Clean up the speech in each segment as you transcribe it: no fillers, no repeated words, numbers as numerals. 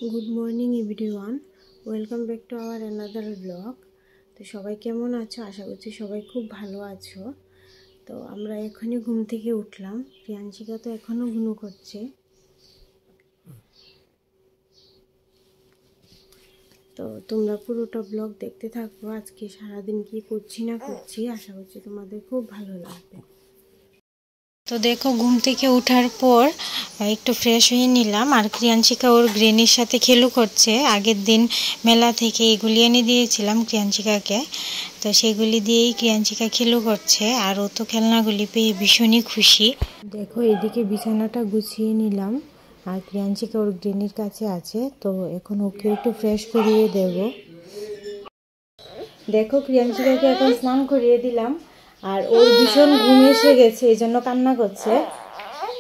Good morning everyone, welcome back to our another blog. তো সবাই কেমন আছো? আশা করছি সবাই খুব ভালো আছো। তো আমরা এখনই ঘুম থেকে উঠলাম। প্রিয়াংশিকা তো এখনও ঘুমো করছে। তো তোমরা পুরোটা ব্লগ দেখতে থাকো। আজকে সারাদিন কি করছি না করছি, আশা করছি তোমাদের খুব ভালো লাগবে। তো দেখো, ঘুম থেকে ওঠার পর একটু ফ্রেশ হয়ে নিলাম। আর ক্রিয়াংশিকা ওর গ্রেনির সাথে খেলু করছে। আগের দিন মেলা থেকে এগুলি এনে দিয়েছিলাম ক্রিয়াংশিকাকে, তো সেগুলি দিয়েই ক্রিয়াংশিকা খেলু করছে। আর ও তো খেলনাগুলি পেয়ে ভীষণই খুশি। দেখো, এদিকে বিছানাটা গুছিয়ে নিলাম আর ক্রিয়াংশিকা ওর গ্রেনির কাছে আছে। তো এখন ওকে একটু ফ্রেশ করিয়ে দেব। দেখো, ক্রিয়াংশিকাকে এখন স্নান করিয়ে দিলাম আর ওর ভীষণ ঘুম এসে গেছে, এই জন্য কান্না করছে।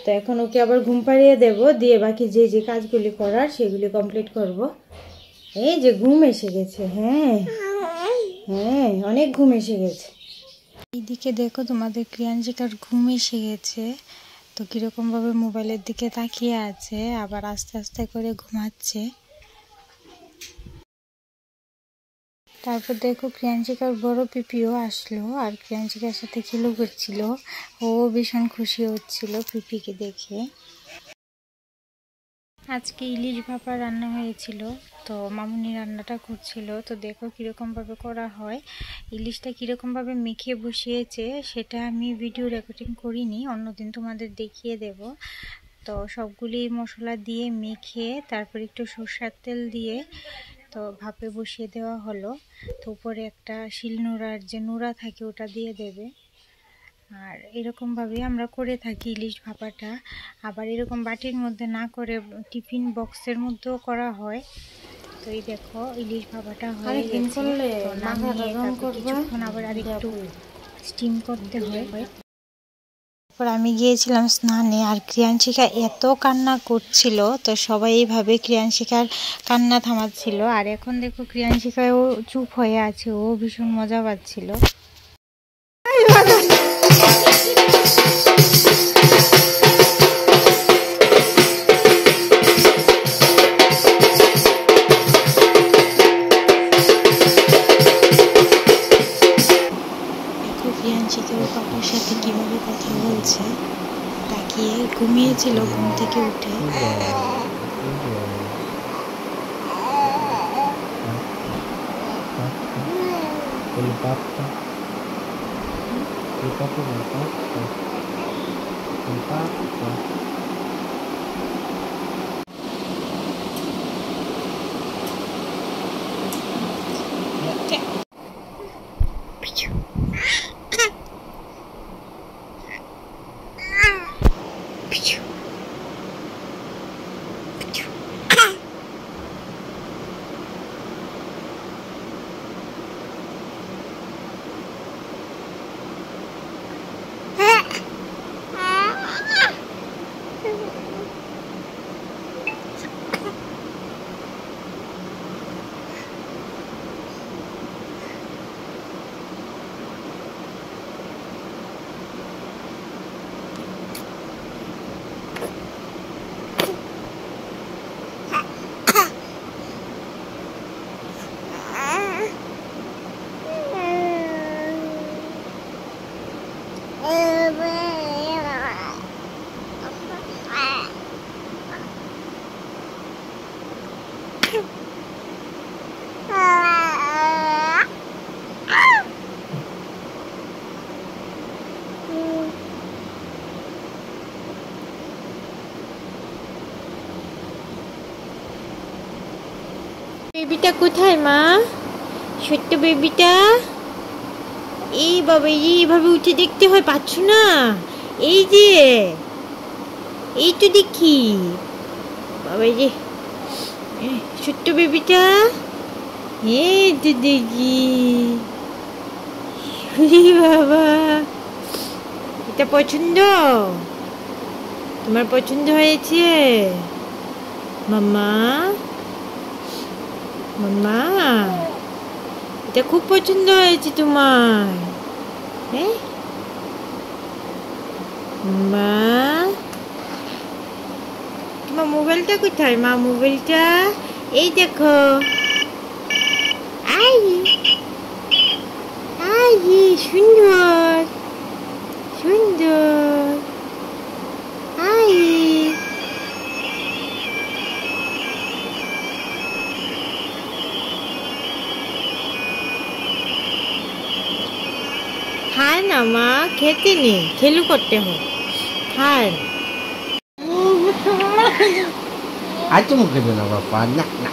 তো এখন ওকে আবার ঘুম পাড়িয়ে দেব, দিয়ে বাকি যে যে কাজগুলি করার সেগুলি কমপ্লিট করব। এই যে ঘুম এসে গেছে, হ্যাঁ হ্যাঁ, অনেক ঘুম এসে গেছে। এইদিকে দেখো, তোমাদের ক্রিয়াংশিকার ঘুম এসে গেছে। তো কীরকমভাবে মোবাইলের দিকে তাকিয়ে আছে, আবার আস্তে আস্তে করে ঘুমাচ্ছে। তারপর দেখো, ক্রিয়াংশিকার বড় পিপিও আসলো আর ক্রিয়াংশিকার সাথে খেলা করছিল। ও ভীষণ খুশি হচ্ছিল পিপিকে দেখে। আজকে ইলিশ ভাপা রান্না হয়েছিল, তো মামুনি রান্নাটা করছিল। তো দেখো কীরকমভাবে করা হয়, ইলিশটা কীরকমভাবে মেখে বসিয়েছে সেটা আমি ভিডিও রেকর্ডিং করিনি, অন্যদিন তোমাদের দেখিয়ে দেব। তো সবগুলি মশলা দিয়ে মেখে তারপর একটু সরষের তেল দিয়ে তো ভাপে বসিয়ে দেওয়া হলো। তো উপরে একটা শিলনোড়ার যে নোড়া থাকে ওটা দিয়ে দেবে। আর এরকমভাবে আমরা করে থাকি ইলিশ ভাপাটা। আবার এরকম বাটির মধ্যে না করে টিফিন বক্সের মধ্যেও করা হয়। তো এই দেখো, ইলিশ ভাপাটা হয়ে গেছে। তো নামিয়ে তারপর কিছুক্ষণ আবার আরেকটু স্টিম করতে হয়। তারপর আমি গিয়েছিলাম স্নানে আর ক্রিয়াংশিকা এত কান্না করছিল, তো সবাই এইভাবে ক্রিয়াংশিকার কান্না থামাচ্ছিল। আর এখন দেখো, ক্রিয়াংশিকাও চুপ হয়ে আছে, ও ভীষণ মজা পাচ্ছিল। ক্রিয়াংশিকা ওর পাপার সাথে কিভাবে কথা বলছে, তাকিয়ে ঘুমিয়েছিল ঘুম থেকে উঠে। বেবিটা কোথায় মা? ছোট্ট বেবিটা। এই বাবা, এইভাবে উঠে দেখতে হয়, পাচ্ছ না? এই যে, এই তো দেখি বাবা, এই যে ছোট্ট বেবিটা, এই তো দেখি। বাবা, এটা পছন্দ? তোমার পছন্দ হয়েছে মাম্মা? মাম্মা, এটা খুব পছন্দ হয়েছে তোমার, হ্যাঁ মা? মা মোবাইলটা কোথায়? মা মোবাইলটা এই দেখো। আই আই সুন্দর সুন্দর। আই खाए ना माँ, खेती नहीं खेलू करते हो खाए। आज तो मुझे देना पापा ना ना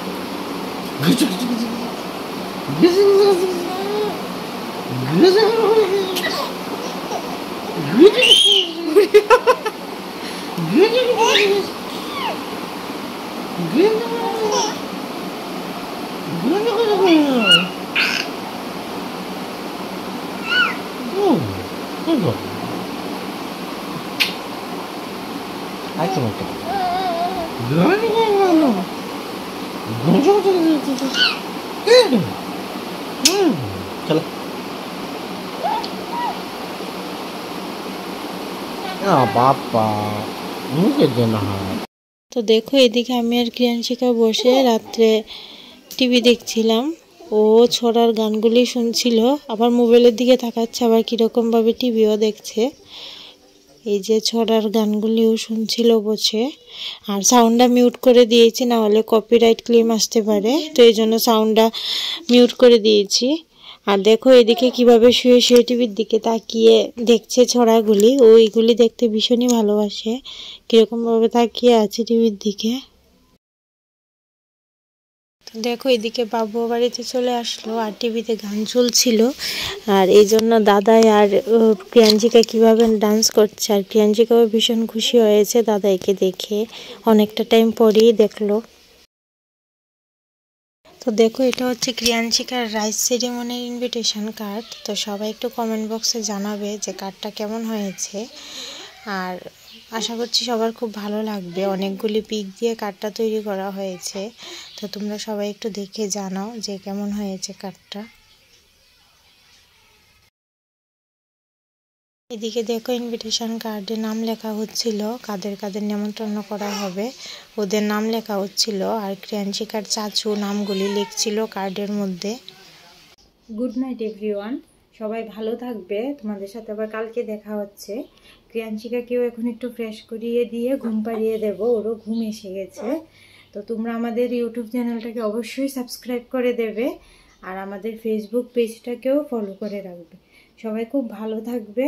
आज तो मुझे चलो पापा मुझे देना है। তো দেখো এদিকে আমি আর ক্রিয়াংশিকা বসে রাত্রে টিভি দেখছিলাম। ও ছড়ার গানগুলি শুনছিল, আবার মোবাইলের দিকে তাকাচ্ছে, আবার কীরকমভাবে টিভিও দেখছে। এই যে ছড়ার গানগুলিও শুনছিল বসে। আর সাউন্ডটা মিউট করে দিয়েছি, না হলে কপিরাইট ক্লেম আসতে পারে, তো এই জন্য সাউন্ডটা মিউট করে দিয়েছি। আর দেখো এদিকে কিভাবে শুয়ে শুয়ে টিভির দিকে তাকিয়ে দেখছে ছড়াগুলি। ও এইগুলি দেখতে ভীষণই ভালোবাসে, কীরকমভাবে তাকিয়ে আছে টিভির দিকে। তো দেখো এদিকে বাবু বাড়িতে চলে আসলো আর টিভিতে গান চলছিল। আর এই জন্য দাদাই আর প্রিয়াঞ্জিকা কিভাবে ডান্স করছে, আর প্রিয়াঞ্জিকাও ভীষণ খুশি হয়েছে দাদাইকে দেখে, অনেকটা টাইম পরেই দেখলো। তো দেখো এটা হচ্ছে ক্রিয়াঞ্চিকার রাইস সেরিমনির ইনভিটেশন কার্ড। তো সবাই একটু কমেন্ট বক্সে জানাবে যে কার্ডটা কেমন হয়েছে। আর আশা করছি সবার খুব ভালো লাগবে। অনেকগুলি পিক দিয়ে কার্ডটা তৈরি করা হয়েছে, তো তোমরা সবাই একটু দেখে জানাও যে কেমন হয়েছে কার্ডটা। এদিকে দেখো ইনভিটেশন কার্ডে নাম লেখা হচ্ছিল, কাদের কাদের নেমন্তন্ন করা হবে ওদের নাম লেখা হচ্ছিল। আর ক্রিয়াঞ্চিকার চাচু নামগুলি লিখছিল কার্ডের মধ্যে। গুড নাইট এভরিওয়ান, সবাই ভালো থাকবে। তোমাদের সাথে আবার কালকে দেখা হচ্ছে। ক্রিয়াঞ্চিকাকেও এখন একটু ফ্রেশ করিয়ে দিয়ে ঘুম পাড়িয়ে দেবো, ওরও ঘুম এসে গেছে। তো তোমরা আমাদের ইউটিউব চ্যানেলটাকে অবশ্যই সাবস্ক্রাইব করে দেবে, আর আমাদের ফেসবুক পেজটাকেও ফলো করে রাখবে। সবাই খুব ভালো থাকবে।